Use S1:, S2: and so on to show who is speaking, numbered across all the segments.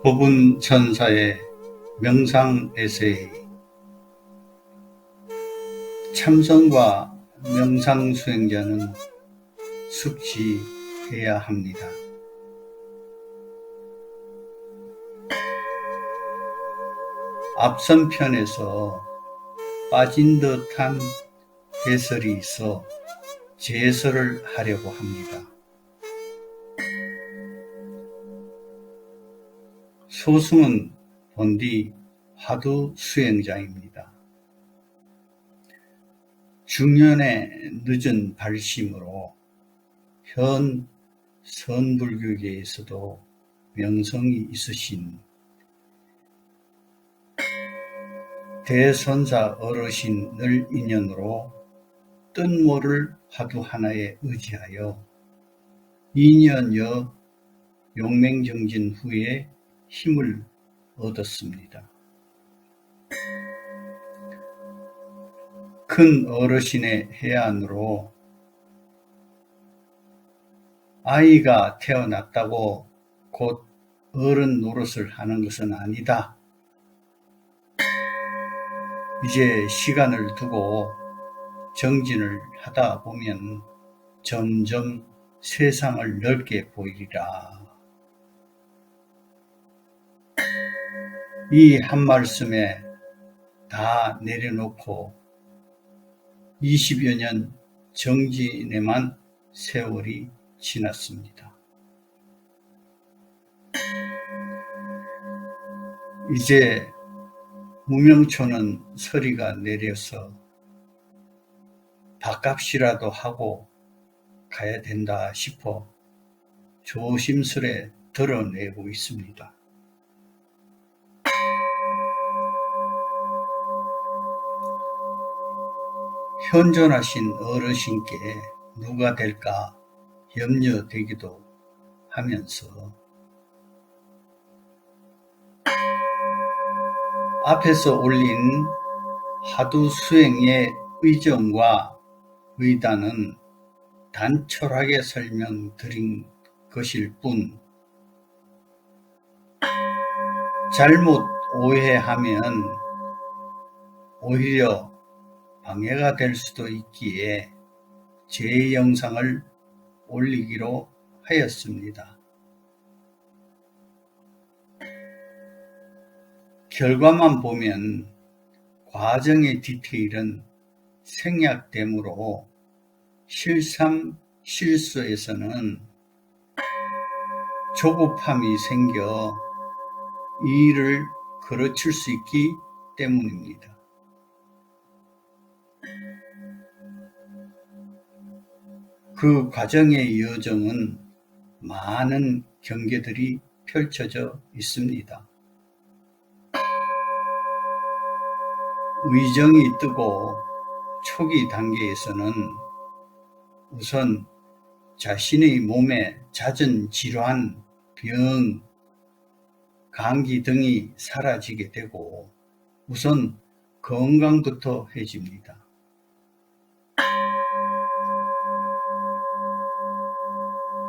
S1: 법운 천사의 명상 에세이. 참선과 명상 수행자는 숙지해야 합니다. 앞선 편에서 빠진 듯한 해설이 있어 재설을 하려고 합니다. 소승은 본디 화두 수행자입니다. 중년의 늦은 발심으로 현 선불교계에서도 명성이 있으신 대선사 어르신을 인연으로 뜬모를 화두 하나에 의지하여 2년여 용맹정진 후에 힘을 얻었습니다. 큰 어르신의 해안으로 아이가 태어났다고 곧 어른 노릇을 하는 것은 아니다. 이제 시간을 두고 정진을 하다 보면 점점 세상을 넓게 보이리라. 이 한 말씀에 다 내려놓고 20여 년 정진에만 세월이 지났습니다. 이제 무명초는 서리가 내려서 밥값이라도 하고 가야 된다 싶어 조심스레 드러내고 있습니다. 현존하신 어르신께 누가 될까 염려되기도 하면서 앞에서 올린 화두 수행의 의정과 의단은 단촐하게 설명드린 것일 뿐 잘못 오해하면 오히려 방해가 될 수도 있기에 제 영상을 올리기로 하였습니다. 결과만 보면 과정의 디테일은 생략되므로 실삼 실수에서는 조급함이 생겨 이 일을 거르칠 수 있기 때문입니다. 그 과정의 여정은 많은 경계들이 펼쳐져 있습니다. 의정이 뜨고 초기 단계에서는 우선 자신의 몸에 잦은 질환, 병, 감기 등이 사라지게 되고 우선 건강부터 해집니다.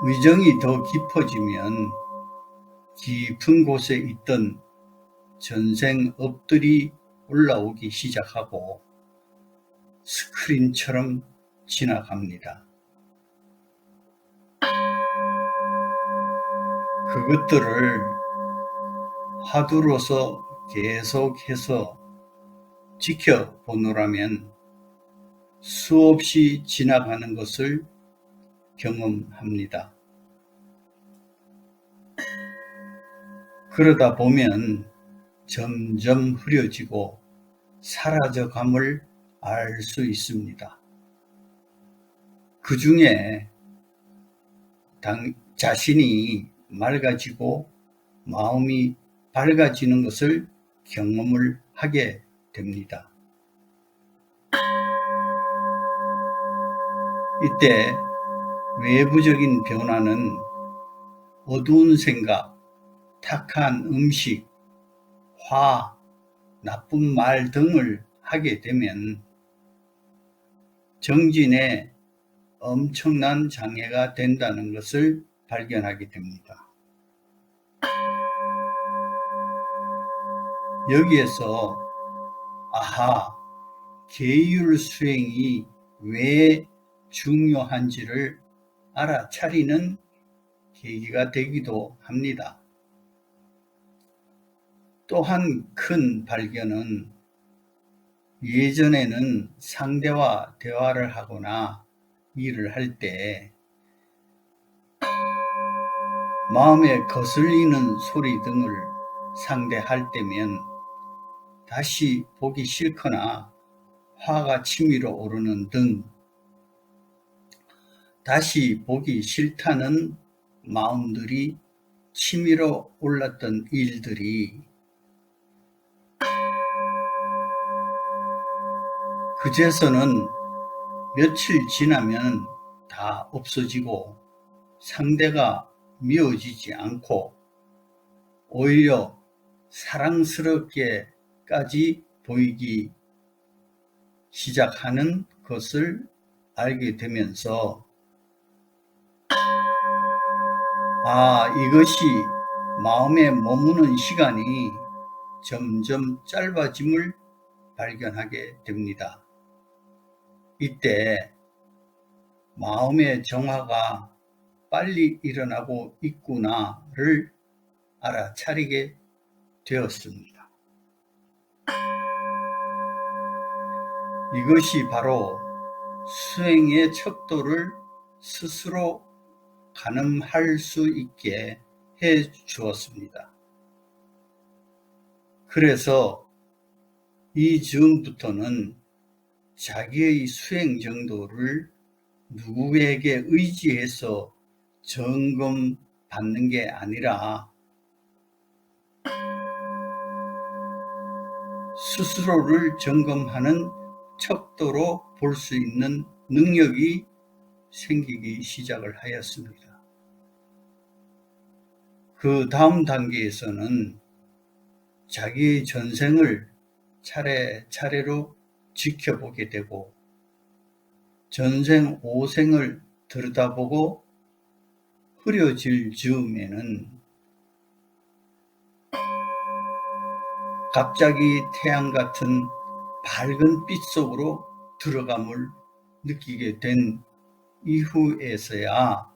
S1: 의정이 더 깊어지면 깊은 곳에 있던 전생업들이 올라오기 시작하고 스크린처럼 지나갑니다. 그것들을 화두로서 계속해서 지켜보노라면 수없이 지나가는 것을 경험합니다. 그러다 보면 점점 흐려지고 사라져감을 알 수 있습니다. 그 중에 자신이 맑아지고 마음이 밝아지는 것을 경험을 하게 됩니다. 이때 외부적인 변화는 어두운 생각, 탁한 음식, 화, 나쁜 말 등을 하게 되면 정진에 엄청난 장애가 된다는 것을 발견하게 됩니다. 여기에서 아하, 계율 수행이 왜 중요한지를 알아차리는 계기가 되기도 합니다. 또한 큰 발견은 예전에는 상대와 대화를 하거나 일을 할 때 마음에 거슬리는 소리 등을 상대할 때면 다시 보기 싫거나 화가 치밀어 오르는 등 다시 보기 싫다는 마음들이 치밀어 올랐던 일들이 그제서는 며칠 지나면 다 없어지고 상대가 미워지지 않고 오히려 사랑스럽게까지 보이기 시작하는 것을 알게 되면서 이것이 마음에 머무는 시간이 점점 짧아짐을 발견하게 됩니다. 이때 마음의 정화가 빨리 일어나고 있구나를 알아차리게 되었습니다. 이것이 바로 수행의 척도를 스스로 가늠할 수 있게 해 주었습니다. 그래서 이즈음부터는 자기의 수행 정도를 누구에게 의지해서 점검받는 게 아니라 스스로를 점검하는 척도로 볼 수 있는 능력이 생기기 시작을 하였습니다. 그 다음 단계에서는 자기의 전생을 차례차례로 지켜보게 되고 전생 5생을 들여다보고 흐려질 즈음에는 갑자기 태양 같은 밝은 빛 속으로 들어감을 느끼게 된 이후에서야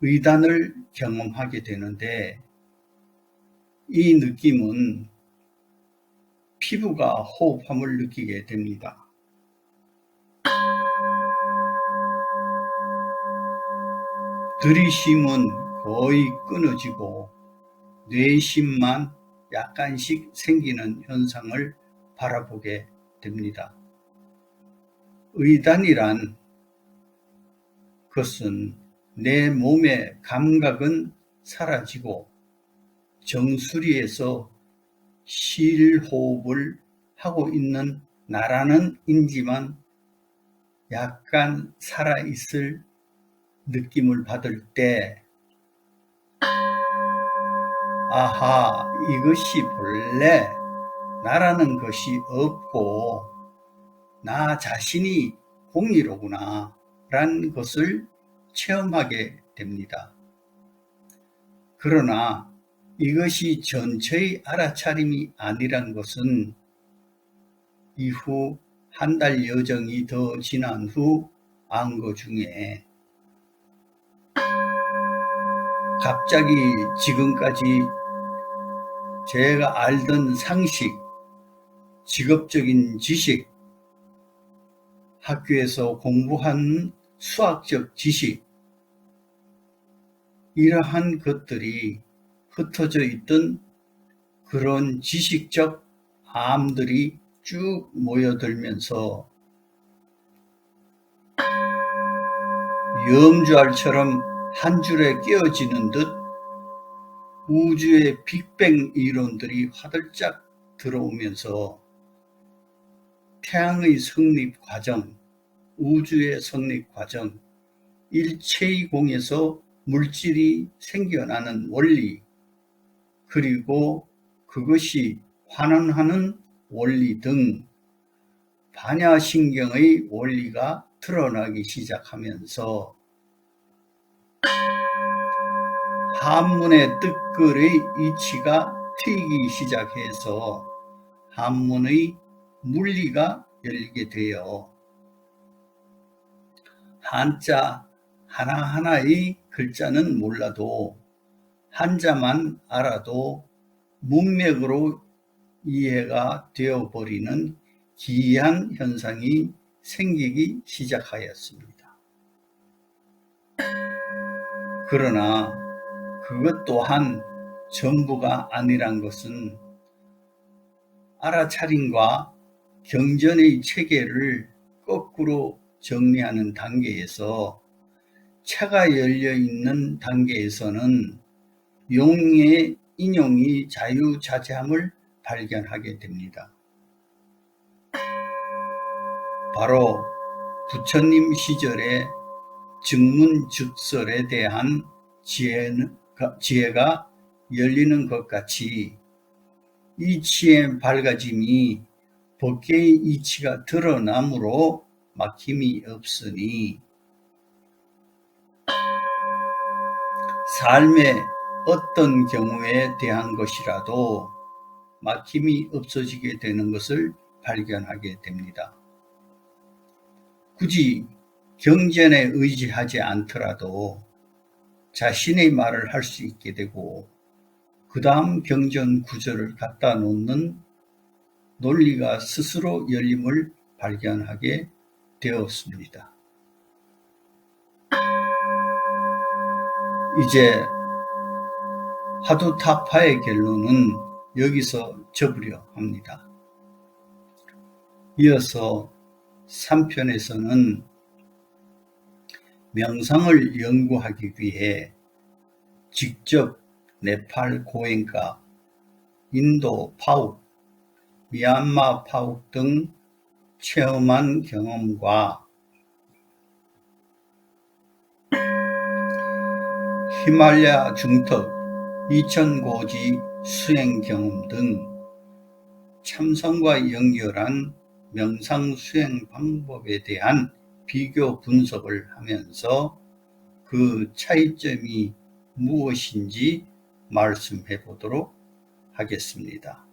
S1: 의단을 경험하게 되는데 이 느낌은 피부가 호흡함을 느끼게 됩니다. 들이쉼은 거의 끊어지고 뇌심만 약간씩 생기는 현상을 바라보게 됩니다. 의단이란 것은 내 몸의 감각은 사라지고 정수리에서 실호흡을 하고 있는 나라는 인지만 약간 살아있을 느낌을 받을 때 이것이 본래 나라는 것이 없고 나 자신이 공이로구나 라는 것을 체험하게 됩니다. 그러나 이것이 전체의 알아차림이 아니란 것은 이후 한 달 여정이 더 지난 후 안 것 중에 갑자기 지금까지 제가 알던 상식, 직업적인 지식, 학교에서 공부한 수학적 지식, 이러한 것들이 흩어져 있던 그런 지식적 암들이 쭉 모여들면서 염주알처럼 한 줄에 끼어지는 듯 우주의 빅뱅 이론들이 화들짝 들어오면서 태양의 성립 과정, 우주의 성립 과정, 일체의 공에서 물질이 생겨나는 원리, 그리고 그것이 환원하는 원리 등 반야신경의 원리가 드러나기 시작하면서 한문의 뜻글의 이치가 트이기 시작해서 한문의 물리가 열리게 되어 한자 하나하나의 글자는 몰라도 한자만 알아도 문맥으로 이해가 되어버리는 기이한 현상이 생기기 시작하였습니다. 그러나 그것 또한 전부가 아니란 것은 알아차림과 경전의 체계를 거꾸로 정리하는 단계에서 차가 열려있는 단계에서는 용의 인용이 자유자재함을 발견하게 됩니다. 바로 부처님 시절의 증문즉설에 대한 지혜가 열리는 것 같이 이치의 밝아짐이 법계의 이치가 드러나므로 막힘이 없으니 삶의 어떤 경우에 대한 것이라도 막힘이 없어지게 되는 것을 발견하게 됩니다. 굳이 경전에 의지하지 않더라도 자신의 말을 할 수 있게 되고 그 다음 경전 구절을 갖다 놓는 논리가 스스로 열림을 발견하게 되었습니다. 이제 화두타파의 결론은 여기서 접으려 합니다. 이어서 3편에서는 명상을 연구하기 위해 직접 네팔 고행가, 인도 파욱, 미얀마 파욱 등 체험한 경험과 히말라야 중턱, 이천고지 수행 경험 등 참선과 연결한 명상 수행 방법에 대한 비교 분석을 하면서 그 차이점이 무엇인지 말씀해 보도록 하겠습니다.